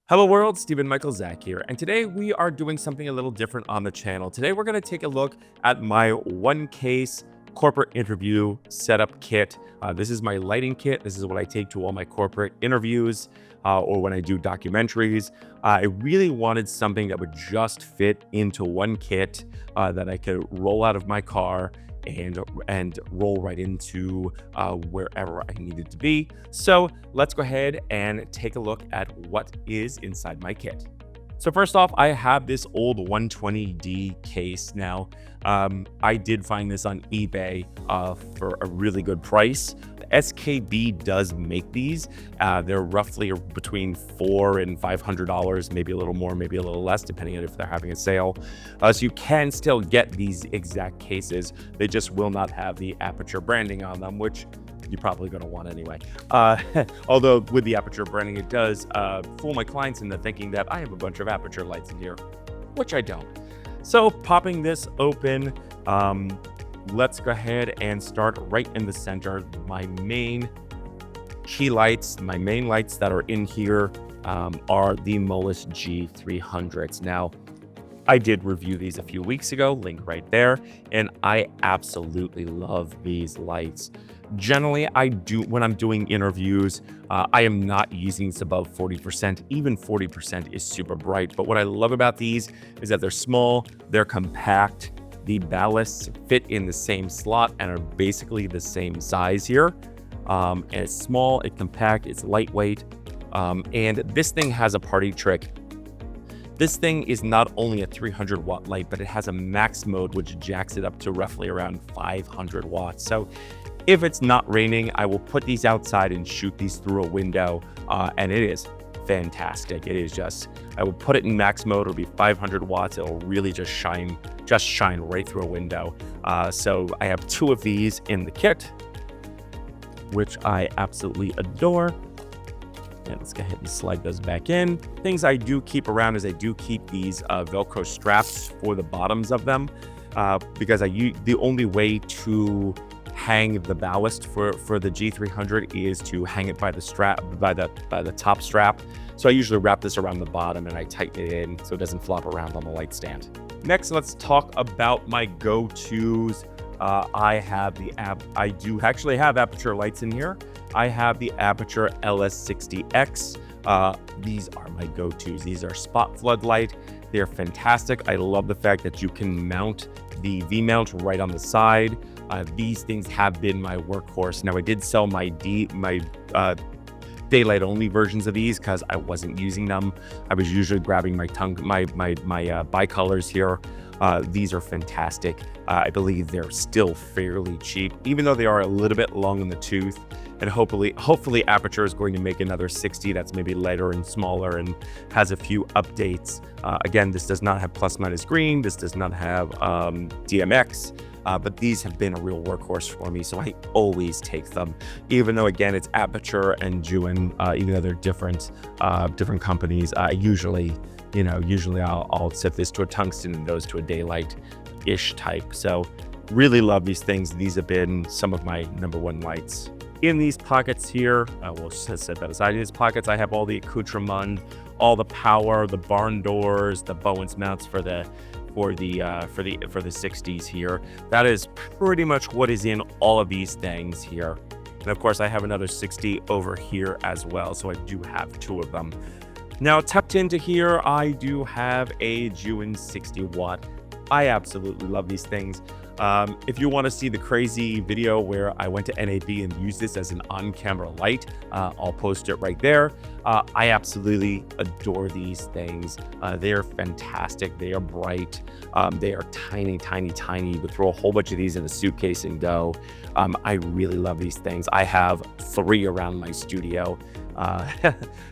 Hello world, Stephen Michael Zach here, and today we are doing something a little different on the channel. Today we're going to take a look at my one case corporate interview setup kit. This is my lighting kit. This is what I take to all my corporate interviews or when I do documentaries. I really wanted something that would just fit into one kit that I could roll out of my car and roll right into wherever I needed to be. So let's go ahead and take a look at what is inside my kit. So first off, I have this old 120D case now. I did find this on eBay for a really good price. SKB does make these. They're roughly between $400 and $500, maybe a little more, maybe a little less, depending on if they're having a sale. So you can still get these exact cases. They just will not have the Aputure branding on them, which you're probably going to want anyway. Although with the Aputure branding, it does fool my clients into thinking that I have a bunch of Aputure lights in here, which I don't. So popping this open, let's go ahead and start right in the center. My main key lights, my main lights that are in here are the Moelis G300s. Now, I did review these a few weeks ago, link right there, and I absolutely love these lights. Generally, when I'm doing interviews, I am not using this above 40%. Even 40% is super bright. But what I love about these is that they're small, they're compact, the ballasts fit in the same slot and are basically the same size here. And it's small, it's compact, it's lightweight. And this thing has a party trick. This thing is not only a 300 watt light, but it has a max mode, which jacks it up to roughly around 500 watts. So if it's not raining, I will put these outside and shoot these through a window. And it is fantastic. It is just, I will put it in max mode. It'll be 500 watts. It'll really just shine right through a window. So I have two of these in the kit, which I absolutely adore. And let's go ahead and slide those back in. Things I do keep around is I do keep these Velcro straps for the bottoms of them because the only way to hang the ballast for the G300 is to hang it by the strap, by the top strap. So I usually wrap this around the bottom and I tighten it in so it doesn't flop around on the light stand. Next, let's talk about my go-tos. I do actually have Aputure lights in here. I have the Aputure LS60X. These are my go-tos. These are spot floodlight. They're fantastic. I love the fact that you can mount the V-mount right on the side. These things have been my workhorse. Now I did sell my daylight only versions of these because I wasn't using them. I was usually grabbing my bicolors here. These are fantastic. I believe they're still fairly cheap, even though they are a little bit long in the tooth. And hopefully Aputure is going to make another 60 that's maybe lighter and smaller and has a few updates. Again, this does not have plus minus green. This does not have DMX. But these have been a real workhorse for me, so I always take them. Even though, again, it's Aputure and zhiyun, even though they're different companies, usually I'll set this to a tungsten and those to a daylight-ish type. So really love these things. These have been some of my number one lights. In these pockets here, we'll just set that aside. In these pockets, I have all the accoutrement, all the power, the barn doors, the Bowens mounts for the 60s here. That is pretty much what is in all of these things here. And of course, I have another 60 over here as well, so I do have two of them. Now, tucked into here, I do have a zhiyun 60 watt. I absolutely love these things. If you want to see the crazy video where I went to NAB and used this as an on-camera light, I'll post it right there. I absolutely adore these things. They are fantastic. They are bright. They are tiny, tiny, tiny. You could throw a whole bunch of these in a suitcase and go. I really love these things. I have 3 around my studio.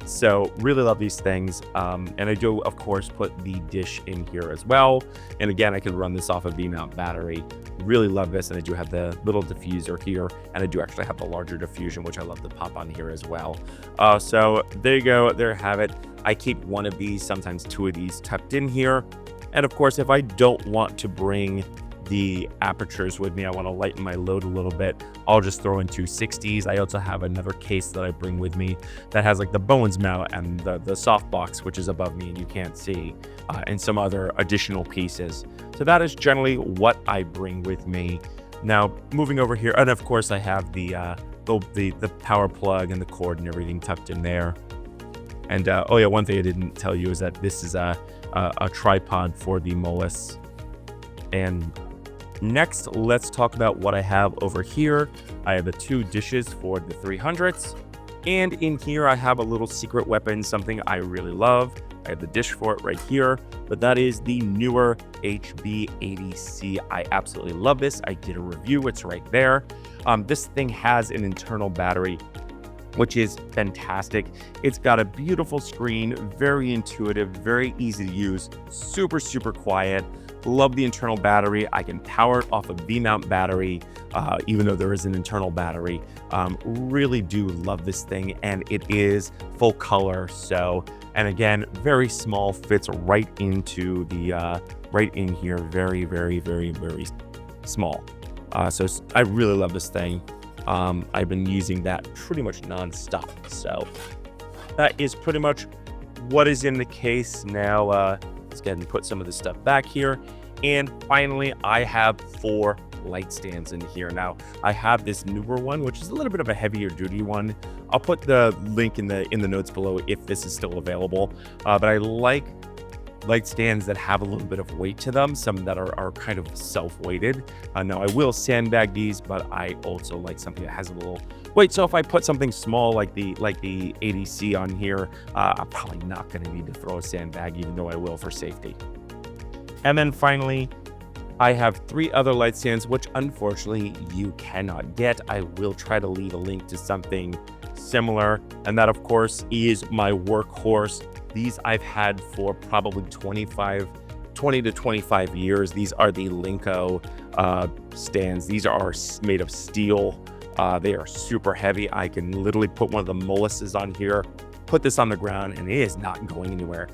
So really love these things. And I do, of course, put the dish in here as well. And again, I can run this off a V-mount battery. Really love this. And I do have the little diffuser here. And I do actually have the larger diffusion, which I love to pop on here as well. So there you go. There you have it. I keep one of these, sometimes 2 of these tucked in here. And of course, if I don't want to bring the Aputures with me. I want to lighten my load a little bit. I'll just throw in 260s. I also have another case that I bring with me that has like the Bowens mount and the softbox, which is above me and you can't see, and some other additional pieces. So that is generally what I bring with me. Now, moving over here, and of course I have the power plug and the cord and everything tucked in there. And oh yeah, one thing I didn't tell you is that this is a tripod for the Molus. And next, let's talk about what I have over here. I have the 2 dishes for the 300s. And in here, I have a little secret weapon, something I really love. I have the dish for it right here, but that is the NEEWER HB80C. I absolutely love this. I did a review, it's right there. This thing has an internal battery, which is fantastic. It's got a beautiful screen, very intuitive, very easy to use, super, super quiet. Love the internal battery. I can power it off a V-mount battery, even though there is an internal battery. Really do love this thing, and it is full color. So, and again, very small, fits right into the, right in here. Very, very, very, very small. So I really love this thing. I've been using that pretty much nonstop. So that is pretty much what is in the case. Now, let's go ahead and put some of this stuff back here. And finally, I have 4 light stands in here. Now, I have this NEEWER one, which is a little bit of a heavier duty one. I'll put the link in the notes below if this is still available. But I like light stands that have a little bit of weight to them, some that are kind of self-weighted. Now, I will sandbag these, but I also like something that has a little weight. So if I put something small like the ADC on here, I'm probably not going to need to throw a sandbag, even though I will for safety. And then finally, I have 3 other light stands, which unfortunately you cannot get. I will try to leave a link to something similar. And that, of course, is my workhorse. These I've had for probably 20 to 25 years. These are the Linco stands. These are made of steel. They are super heavy. I can literally put one of the Moluses on here, put this on the ground, and it is not going anywhere.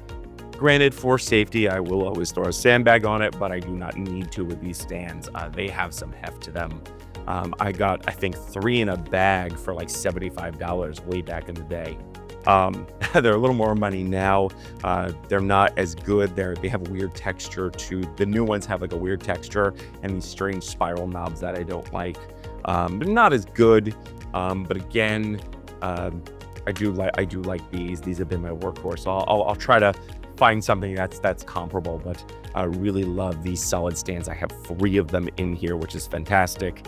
Granted, for safety, I will always throw a sandbag on it, but I do not need to with these stands. They have some heft to them. I got, I think, 3 in a bag for like $75 way back in the day. They're a little more money now. They're not as good. They have a weird texture to the new ones. Have like a weird texture and these strange spiral knobs that I don't like. They're not as good. But again, I do like these. These have been my workhorse. So I'll try to find something that's comparable. But I really love these solid stands. I have 3 of them in here, which is fantastic.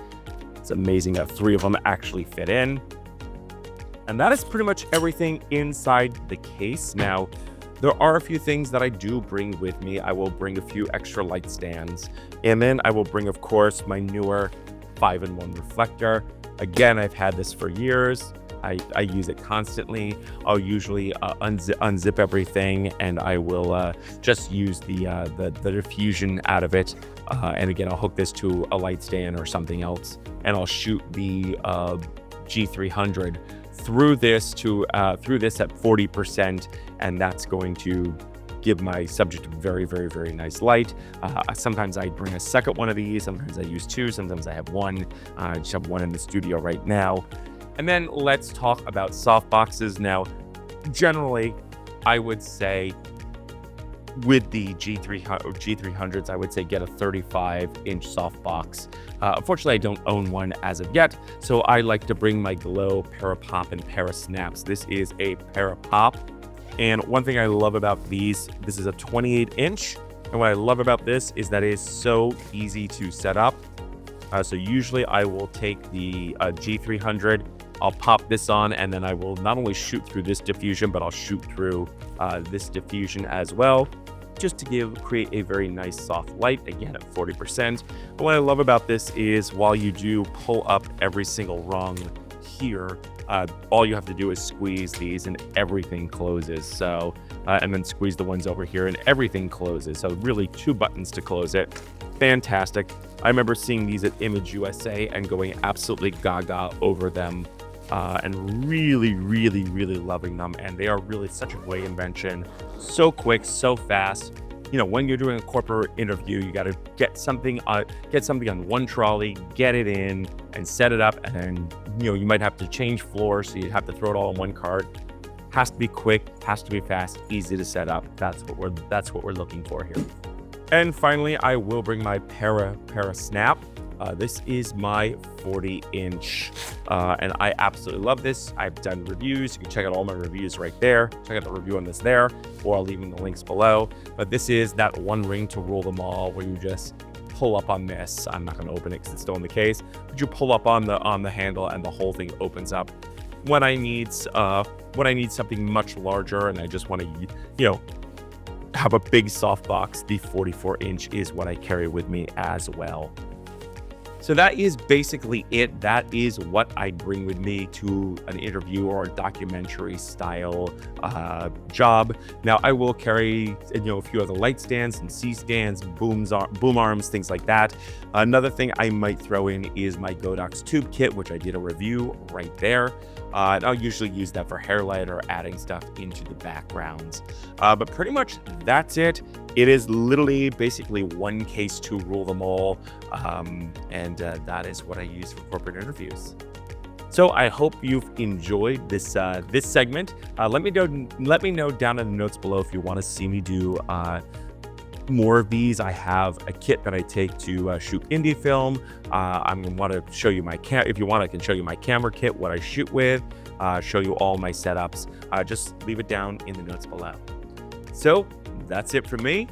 It's amazing that 3 of them actually fit in. And that is pretty much everything inside the case. Now, there are a few things that I do bring with me. I will bring a few extra light stands. And then I will bring, of course, my NEEWER 5-in-1 reflector. Again, I've had this for years. I use it constantly. I'll usually unzip everything, and I will just use the diffusion out of it. And again, I'll hook this to a light stand or something else, and I'll shoot the G300 through this at 40%, and that's going to give my subject a very, very, very nice light. Sometimes I bring a second one of these. Sometimes I use 2. Sometimes I have 1. I just have 1 in the studio right now. And then let's talk about softboxes. Now, generally, I would say with the G300s, I would say get a 35-inch softbox. Unfortunately, I don't own one as of yet, so I like to bring my Glow Parapop and Parasnaps. This is a Parapop, and one thing I love about this is a 28-inch, and what I love about this is that it is so easy to set up. So usually I will take the G300, I'll pop this on, and then I will not only shoot through this diffusion, but I'll shoot through this diffusion as well, just to create a very nice soft light, again at 40%. But what I love about this is while you do pull up every single rung here, all you have to do is squeeze these and everything closes. So, and then squeeze the ones over here and everything closes. So really 2 buttons to close it. Fantastic. I remember seeing these at Image USA and going absolutely gaga over them. And really, really, really loving them. And they are really such a great invention. So quick, so fast. when you're doing a corporate interview, you got to get something on one trolley, get it in and set it up. And then, you might have to change floors. So you have to throw it all in one cart. Has to be quick, has to be fast, easy to set up. That's what we're looking for here. And finally, I will bring my para snap. This is my 40-inch, and I absolutely love this. I've done reviews. You can check out all my reviews right there. Check out the review on this there, or I'll leave in the links below. But this is that one ring to rule them all, where you just pull up on this. I'm not going to open it because it's still in the case, but you pull up on the handle, and the whole thing opens up. When I need something much larger, and I just want to, have a big softbox, the 44-inch is what I carry with me as well. So that is basically it. That is what I bring with me to an interview or a documentary style job. Now I will carry, a few other light stands and C stands, boom arms, things like that. Another thing I might throw in is my Godox tube kit, which I did a review right there. And I'll usually use that for hair light or adding stuff into the backgrounds. But pretty much that's it. It is literally basically one case to rule them all. And that is what I use for corporate interviews. So I hope you've enjoyed this segment. Let me know down in the notes below if you want to see me do more of these. I have a kit that I take to shoot indie film. I'm gonna want to show you my if you want, I can show you my camera kit, what I shoot with, show you all my setups. Just leave it down in the notes below. So that's it from me.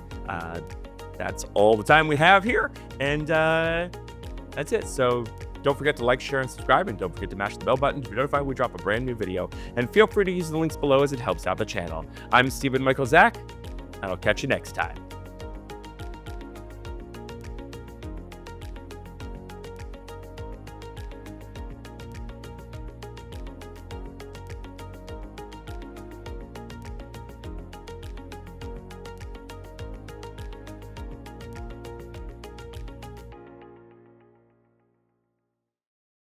That's all the time we have here, and that's it. So don't forget to like, share, and subscribe, and don't forget to mash the bell button to be notified when we drop a brand new video. And feel free to use the links below as it helps out the channel. I'm Stephen Michael Zach, and I'll catch you next time.